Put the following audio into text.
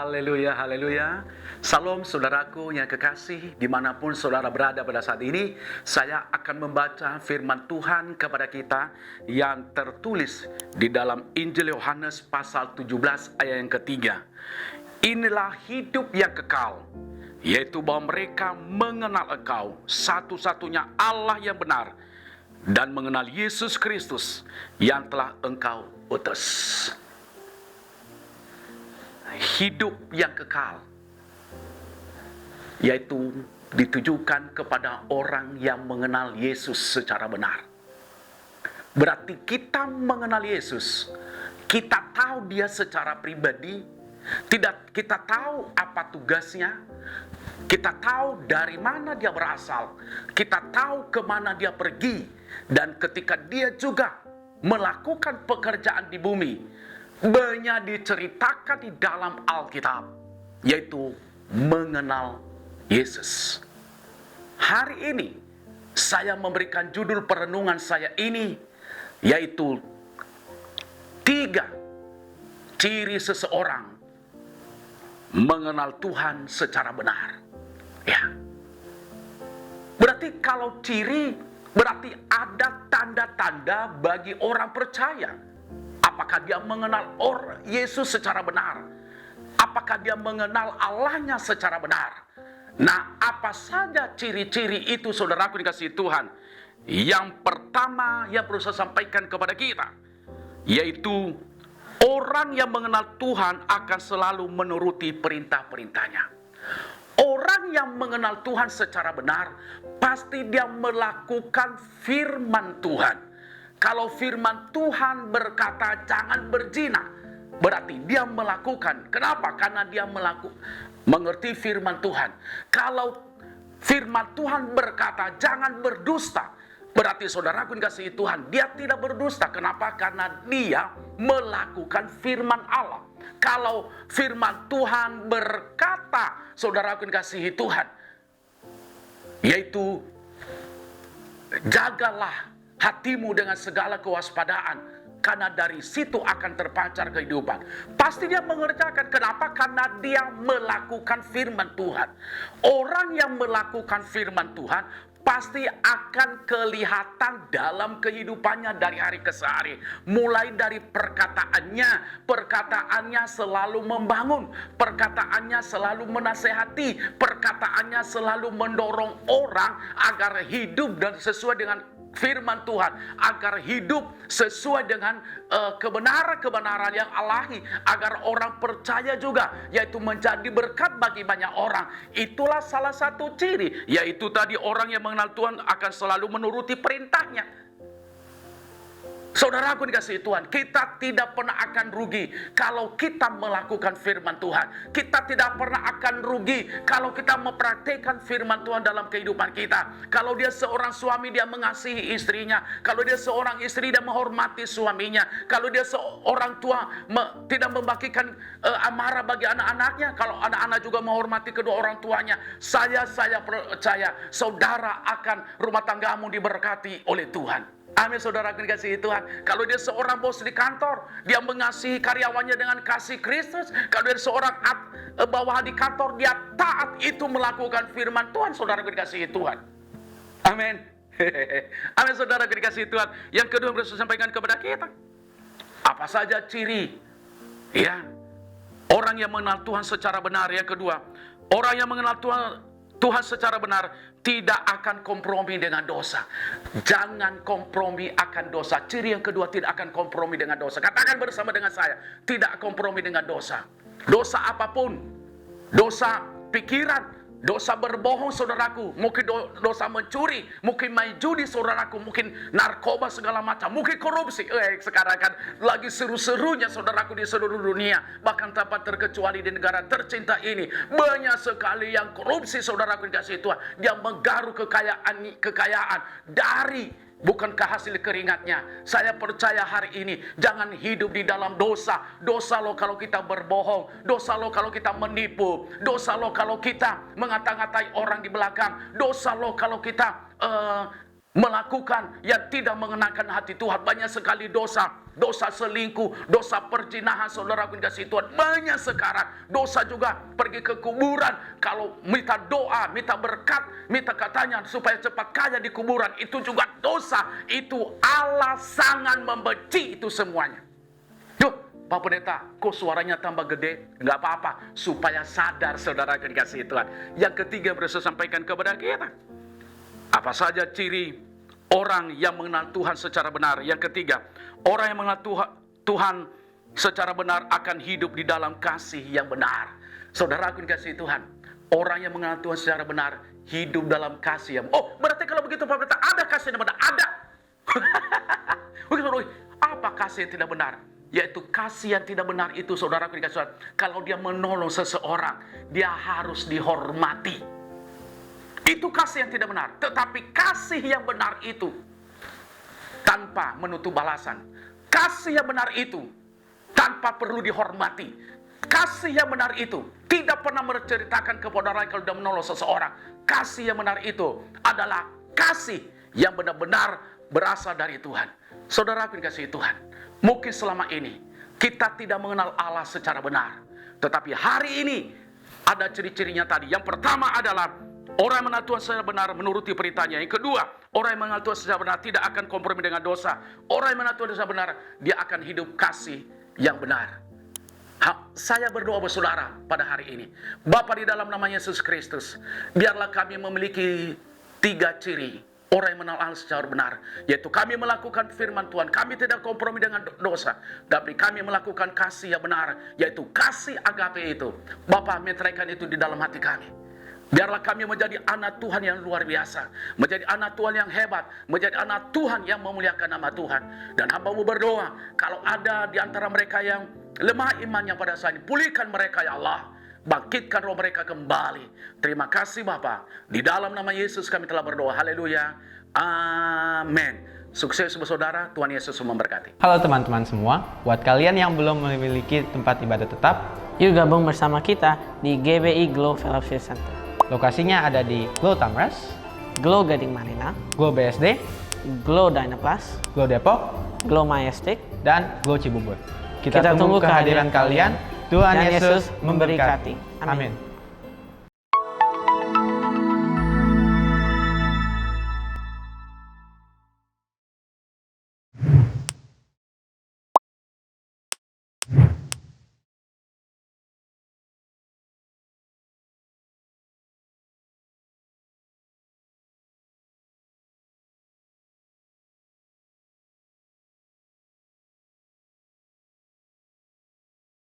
Haleluya, haleluya. Salam saudaraku yang kekasih, dimanapun saudara berada pada saat ini, saya akan membaca firman Tuhan kepada kita yang tertulis di dalam Injil Yohanes pasal 17 ayat yang ketiga. Inilah hidup yang kekal, yaitu bahwa mereka mengenal Engkau, satu-satunya Allah yang benar, dan mengenal Yesus Kristus yang telah Engkau utus. Hidup yang kekal, yaitu ditujukan kepada orang yang mengenal Yesus secara benar. Berarti kita mengenal Yesus, kita tahu dia secara pribadi, kita tahu apa tugasnya, kita tahu dari mana dia berasal, kita tahu kemana dia pergi, dan ketika dia juga melakukan pekerjaan di bumi, banyak diceritakan di dalam Alkitab, yaitu mengenal Yesus. Hari ini saya memberikan judul perenungan saya ini, yaitu 3 ciri seseorang mengenal Tuhan secara benar. Ya. Berarti kalau ciri, berarti ada tanda-tanda bagi orang percaya. Apakah dia mengenal Yesus secara benar? Apakah dia mengenal Allahnya secara benar? Nah, apa saja ciri-ciri itu, saudaraku dikasihi Tuhan? Yang pertama yang perlu saya sampaikan kepada kita, yaitu orang yang mengenal Tuhan akan selalu menuruti perintah-perintahnya. Orang yang mengenal Tuhan secara benar, pasti dia melakukan firman Tuhan. Kalau firman Tuhan berkata jangan berzina, berarti dia melakukan. Kenapa? Karena dia mengerti firman Tuhan. Kalau firman Tuhan berkata jangan berdusta, berarti saudaraku dikasihi Tuhan, dia tidak berdusta. Kenapa? Karena dia melakukan firman Allah. Kalau firman Tuhan berkata, saudaraku dikasihi Tuhan, yaitu jagalah hatimu dengan segala kewaspadaan, karena dari situ akan terpancar kehidupan. Pasti dia mengerjakan. Kenapa? Karena dia melakukan firman Tuhan. Orang yang melakukan firman Tuhan pasti akan kelihatan dalam kehidupannya dari hari ke hari. Mulai dari perkataannya selalu membangun, perkataannya selalu menasehati, perkataannya selalu mendorong orang agar hidup dan sesuai dengan firman Tuhan, agar hidup sesuai dengan kebenaran-kebenaran yang alahi, agar orang percaya juga, yaitu menjadi berkat bagi banyak orang. Itulah salah satu ciri, yaitu tadi orang yang mengenal Tuhan akan selalu menuruti perintahnya. Saudaraku dikasihi Tuhan, kita tidak pernah akan rugi kalau kita melakukan firman Tuhan. Kita tidak pernah akan rugi kalau kita mempraktikkan firman Tuhan dalam kehidupan kita. Kalau dia seorang suami, dia mengasihi istrinya. Kalau dia seorang istri, dia menghormati suaminya. Kalau dia seorang tua, tidak membagikan amarah bagi anak-anaknya. Kalau anak-anak juga menghormati kedua orang tuanya. Saya percaya saudara akan rumah tanggamu diberkati oleh Tuhan. Amin, saudara dikasihi Tuhan. Kalau dia seorang bos di kantor, dia mengasihi karyawannya dengan kasih Kristus. Kalau dia seorang bawahan di kantor, dia taat itu melakukan firman Tuhan, saudara dikasihi Tuhan. Amin. Amin, saudara dikasihi Tuhan. Yang kedua yang harus saya sampaikan kepada kita, apa saja ciri ya orang yang mengenal Tuhan secara benar. Yang kedua, orang yang mengenal Tuhan secara benar tidak akan kompromi dengan dosa. Jangan kompromi akan dosa. Ciri yang kedua, tidak akan kompromi dengan dosa. Katakan bersama dengan saya, tidak kompromi dengan dosa. Dosa apapun, dosa pikiran, dosa berbohong, saudaraku, mungkin dosa mencuri, mungkin main judi, saudaraku, mungkin narkoba segala macam, mungkin korupsi. Sekarang kan lagi seru-serunya, saudaraku, di seluruh dunia, bahkan tanpa terkecuali di negara tercinta ini, banyak sekali yang korupsi, saudaraku dikasihi Tuhan. Dia menggaruk kekayaan dari bukankah hasil keringatnya. Saya percaya hari ini jangan hidup di dalam dosa. Dosa lo kalau kita berbohong, dosa lo kalau kita menipu, dosa lo kalau kita mengata-ngatai orang di belakang, dosa lo kalau kita melakukan yang tidak mengenakan hati Tuhan. Banyak sekali dosa, dosa selingkuh, dosa perzinahan, saudara yang dikasihi Tuhan. Banyak sekarang dosa juga pergi ke kuburan. Kalau minta doa, minta berkat, minta katanya supaya cepat kaya di kuburan, itu juga dosa. Itu Allah sangat membenci itu semuanya. Yuk, Pak Pendeta, kok suaranya tambah gede? Nggak apa-apa, supaya sadar saudara yang dikasihi Tuhan. Yang ketiga yang saya sampaikan kepada kita, apa saja ciri orang yang mengenal Tuhan secara benar? Yang ketiga, orang yang mengenal Tuhan secara benar akan hidup di dalam kasih yang benar. Saudara yang dikasihi Tuhan, orang yang mengenal Tuhan secara benar hidup dalam kasih yang... Oh, berarti kalau begitu Pak Pendeta, ada kasih yang benar? Ada. Apa kasih yang tidak benar? Yaitu kasih yang tidak benar itu, saudara yang dikasihi Tuhan, kalau dia menolong seseorang, dia harus dihormati. Itu kasih yang tidak benar. Tetapi kasih yang benar itu tanpa menuntut balasan. Kasih yang benar itu tanpa perlu dihormati. Kasih yang benar itu tidak pernah menceritakan kepada orang kalau sudah menolong seseorang. Kasih yang benar itu adalah kasih yang benar-benar berasal dari Tuhan. Saudara yang dikasihi Tuhan, mungkin selama ini kita tidak mengenal Allah secara benar. Tetapi hari ini ada ciri-cirinya tadi. Yang pertama adalah orang yang mengenal Tuhan secara benar menuruti perintahnya. Yang kedua, orang yang mengenal Tuhan secara benar tidak akan kompromi dengan dosa. Orang yang mengenal Tuhan secara benar, dia akan hidup kasih yang benar. Saya berdoa buat saudara pada hari ini. Bapa, di dalam nama Yesus Kristus, biarlah kami memiliki 3 ciri orang yang mengenal Allah secara benar, yaitu kami melakukan firman Tuhan, kami tidak kompromi dengan dosa, tapi kami melakukan kasih yang benar, yaitu kasih agape itu. Bapa, meteraikan itu di dalam hati kami. Biarlah kami menjadi anak Tuhan yang luar biasa, menjadi anak Tuhan yang hebat, menjadi anak Tuhan yang memuliakan nama Tuhan. Dan hamba-Mu berdoa, kalau ada di antara mereka yang lemah imannya pada saat ini, pulihkan mereka ya Allah, bangkitkan roh mereka kembali. Terima kasih Bapa, di dalam nama Yesus kami telah berdoa, haleluya, amin. Sukses saudara, Tuhan Yesus memberkati. Halo teman-teman semua, buat kalian yang belum memiliki tempat ibadah tetap, yuk gabung bersama kita di GBI Glow Fellowship Center. lokasinya ada di Glow Tamres, Glow Gading Marina, Glow BSD, Glow Dynaplus, Glow Depok, Glow Majestic, dan Glow Cibubur. Kita tunggu kehadiran kalian. Tuhan Dan Yesus Yesus memberkati. Amin.